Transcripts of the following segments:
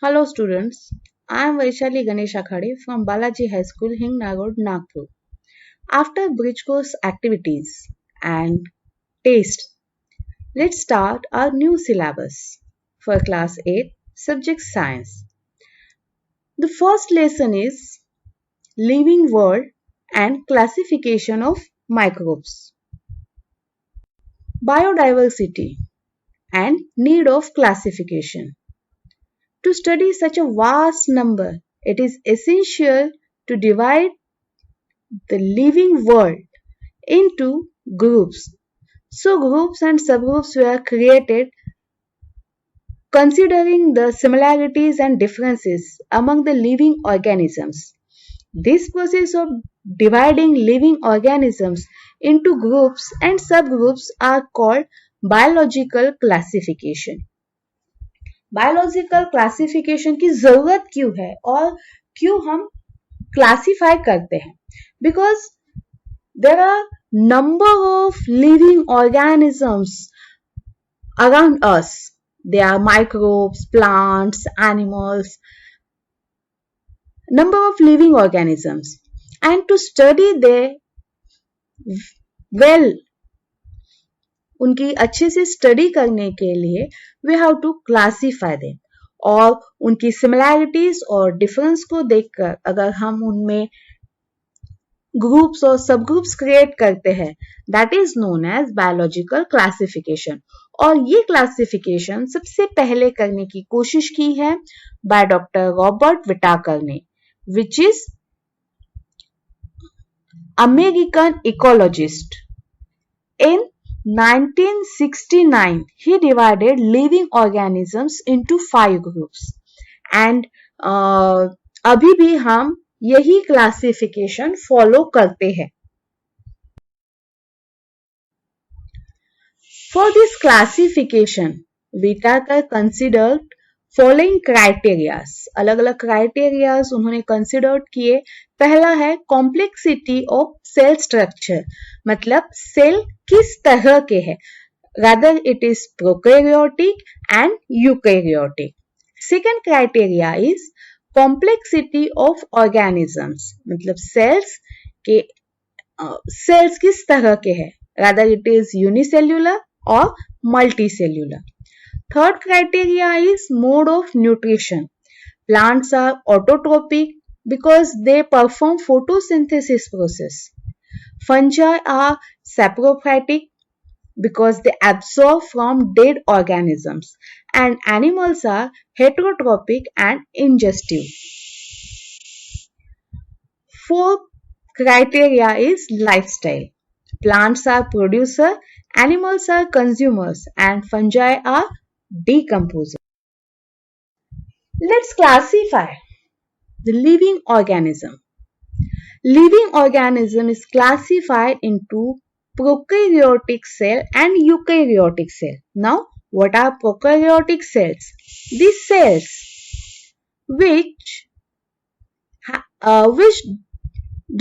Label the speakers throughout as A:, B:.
A: Hello students, I am Vaishali Ganesh Akhade from Balaji High School, Hingnagod, Nagpur. After bridge course activities and taste, let's start our new syllabus for class 8 subject science. The first lesson is living world and classification of microbes. Biodiversity and need of classification. To study such a vast number, it is essential to divide the living world into groups. So, groups and subgroups were created considering the similarities and differences among the living organisms. This process of dividing living organisms into groups and subgroups are called biological classification. Biological classification की जरूरत क्यों है और क्यों हम classify करते हैं? Because there are number of living organisms around us. They are microbes, plants, animals, number of living organisms, and to study their well, उनकी अच्छे से स्टडी करने के लिए we have to classify them, और उनकी similarities और difference को देखकर अगर हम उनमें ग्रुप्स और सब ग्रुप्स क्रिएट करते हैं, that is known as biological classification. और ये क्लासिफिकेशन सबसे पहले करने की कोशिश की है बाय डॉक्टर रॉबर्ट विटाकर ने, which is American ecologist. In 1969 he divided living organisms into 5 groups and अभी भी हम यही क्लासिफिकेशन फॉलो करते हैं. For this classification Whittaker considered following criterias. अलग अलग क्राइटेरियाज उन्होंने कंसिडर किए. पहला है कॉम्प्लेक्सिटी ऑफ सेल स्ट्रक्चर, मतलब सेल किस तरह के है, rather it is prokaryotic and eukaryotic. Second criteria is complexity of organisms, मतलब सेल्स किस तरह के हैं, रादर इट इज यूनिसेल्युलर और multicellular. Third criteria is mode of nutrition. Plants are autotrophic because they perform photosynthesis process. Fungi are saprophytic because they absorb from dead organisms, and animals are heterotropic and ingestive. Fourth criteria is lifestyle. Plants are producer, animals are consumers, and fungi are decomposers. Let's classify the living organism. Living organism is classified into prokaryotic cell and eukaryotic cell. Now, what are prokaryotic cells? These cells which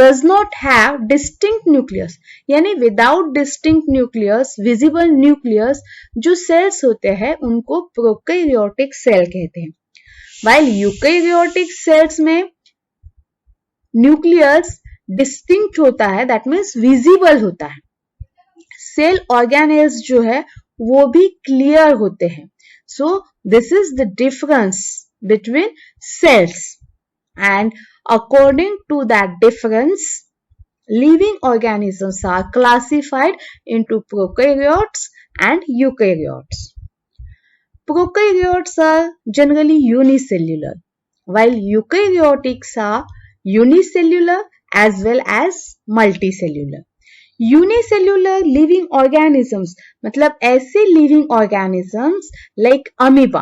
A: does not have distinct nucleus, यानी without distinct nucleus, visible nucleus, जो cells होते हैं उनको prokaryotic cell कहते हैं. While eukaryotic cells में nucleus distinct होता है, that means visible होता है. सेल ऑर्गेनेल्स जो है वो भी क्लियर होते हैं. So this is the difference between cells, and according to that difference living organisms are classified into prokaryotes and eukaryotes. Prokaryotes are generally unicellular, while eukaryotics are unicellular as well as multicellular. Unicellular living organisms मतलब ऐसे living organisms like amoeba.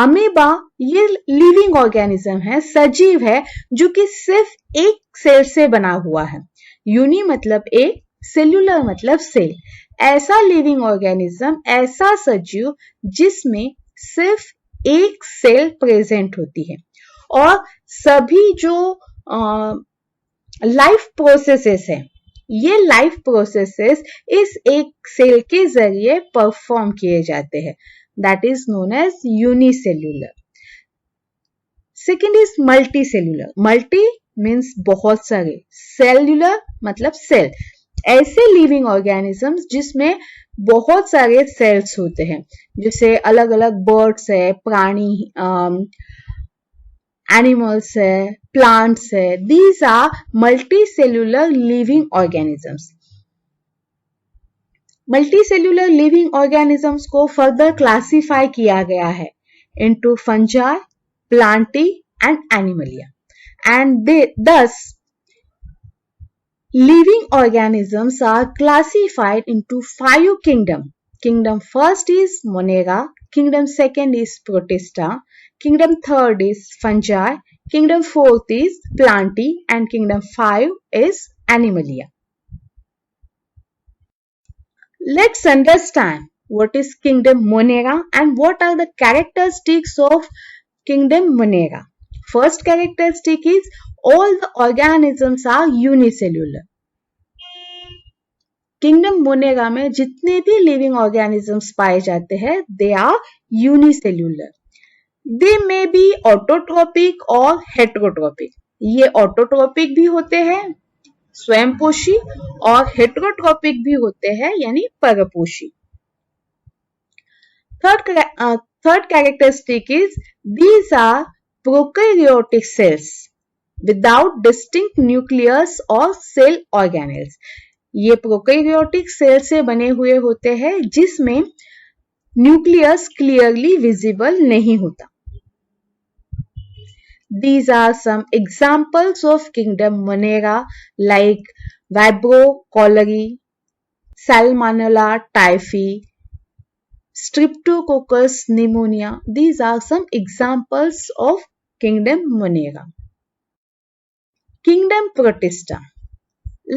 A: Amoeba ये living organism है, सजीव है, जो कि सिर्फ एक सेल से बना हुआ है. यूनि मतलब एक, सेल्युलर मतलब सेल. ऐसा लिविंग ऑर्गेनिज्म, ऐसा सजीव जिसमें सिर्फ एक सेल प्रेजेंट होती है, और सभी जो लाइफ प्रोसेसेस है, ये लाइफ प्रोसेसेस इस एक सेल के जरिए परफॉर्म किए जाते हैं. That is known as unicellular. Second is multi cellular. Multi means बहुत सारे, सेल्यूलर मतलब सेल, ऐसे लिविंग ऑर्गेनिजम्स जिसमें बहुत सारे सेल्स होते हैं, जैसे अलग अलग बर्ड्स है, प्राणी, एनिमल्स है, प्लांट्स है. These are multi cellular living organisms. Multi cellular living organisms को फर्दर क्लासिफाई किया गया है into fungi, plantae and animalia. And thus, living organisms are classified into 5 kingdoms. Kingdom first is Monera, kingdom second is Protista, kingdom third is fungi, kingdom fourth is Plantae, and kingdom 5 is Animalia. Let's understand what is kingdom Monera and what are the characteristics of kingdom Monera. First characteristic is all the organisms are unicellular. Kingdom Monera में जितने भी living organisms पाए जाते हैं, they are unicellular. They may be autotrophic or heterotrophic. ये autotrophic भी होते हैं, स्वयंपोषी, और हेटेरोट्रोपिक भी होते हैं, यानी परपोषी. Third characteristic is these are prokaryotic cells without distinct nucleus or cell organelles. ये प्रोकैरियोटिक सेल से बने हुए होते हैं जिसमें न्यूक्लियस क्लियरली विजिबल नहीं होता. These are some examples of kingdom Monera like Vibrio cholerae, Salmonella typhi, Streptococcus pneumonia. These are some examples of kingdom Monera. Kingdom Protista.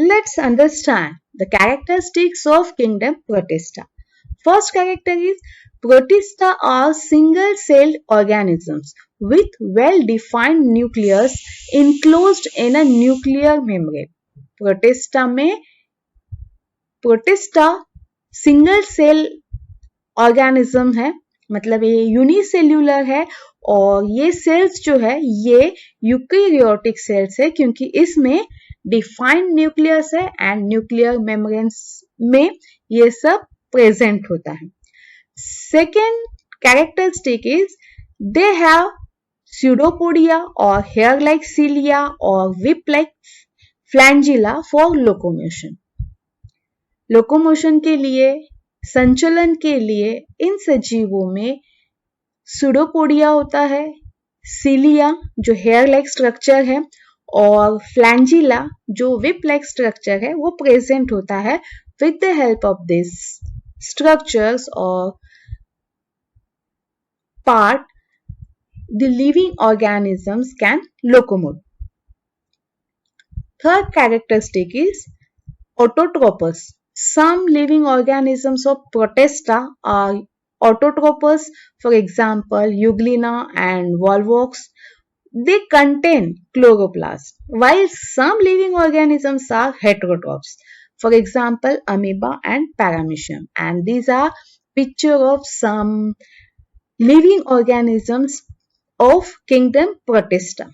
A: Let's understand the characteristics of kingdom Protista. First character is Protista are single-celled organisms with well-defined nucleus enclosed in a nuclear membrane. Protista में Protista single cell organism है, मतलब ये unicellular है, और ये sales जो है ये यूकैरियोटिक सेल्स है क्योंकि इसमें डिफाइंड न्यूक्लियस है एंड न्यूक्लियर मेम्ब्रेन्स में ये सब प्रेजेंट होता है. Second characteristic is they have pseudopodia or hair-like cilia or whip-like flagella for locomotion. Locomotion के लिए, संचलन के लिए इन सजीवों में pseudopodia होता है, cilia जो hair-like स्ट्रक्चर है, और flagella जो whip-like स्ट्रक्चर है वो प्रेजेंट होता है. With the help of these structures or part, the living organisms can locomote. Third characteristic is autotrophous. Some living organisms of Protista are autotrophous, for example, Euglena and Volvox. They contain chloroplast, while some living organisms are heterotrophs, for example, amoeba and paramecium. And these are picture of some living organisms of kingdom Protista.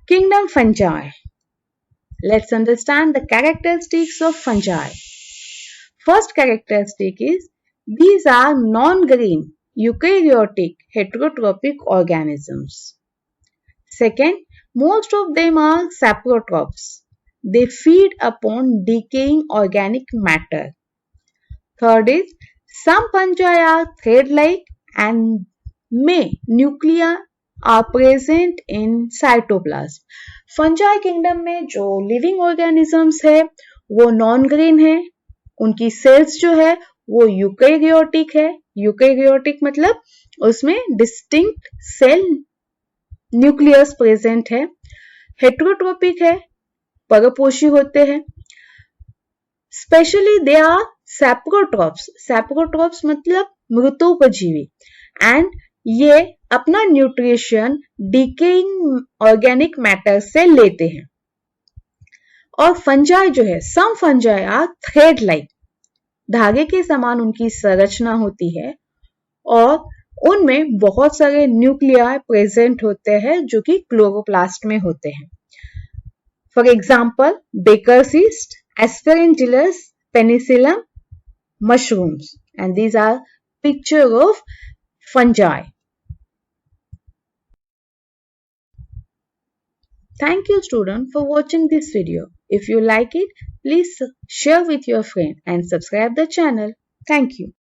A: Kingdom Fungi. Let's understand the characteristics of fungi. First characteristic is these are non-green eukaryotic heterotrophic organisms. Second, most of them are saprotrophs. They feed upon decaying organic matter. Third is some fungi are thread-like and nuclei are present in cytoplasm. Fungi kingdom में जो living organisms है वो non-green है, उनकी cells जो है वो eukaryotic है. Eukaryotic मतलब उसमें distinct cell nucleus present है. Heterotrophic है, परपोषी होते हैं. Specially they are saprotrophs. Saprotrophs मतलब मृतोपजीवी, एंड ये अपना न्यूट्रिशन डिकेइंग ऑर्गेनिक मैटर से लेते हैं. और फंजाई जो है, सम फंजाई आर थ्रेड लाइक, धागे के समान उनकी संरचना होती है, और उनमें बहुत सारे न्यूक्लियाई प्रेजेंट होते हैं जो कि क्लोरोप्लास्ट में होते हैं. For example bakers yeast, Aspergillus, Penicillium, mushrooms, and these are picture of fungi. Thank you student for watching this video. If you like it, please share with your friend and subscribe the channel. Thank you.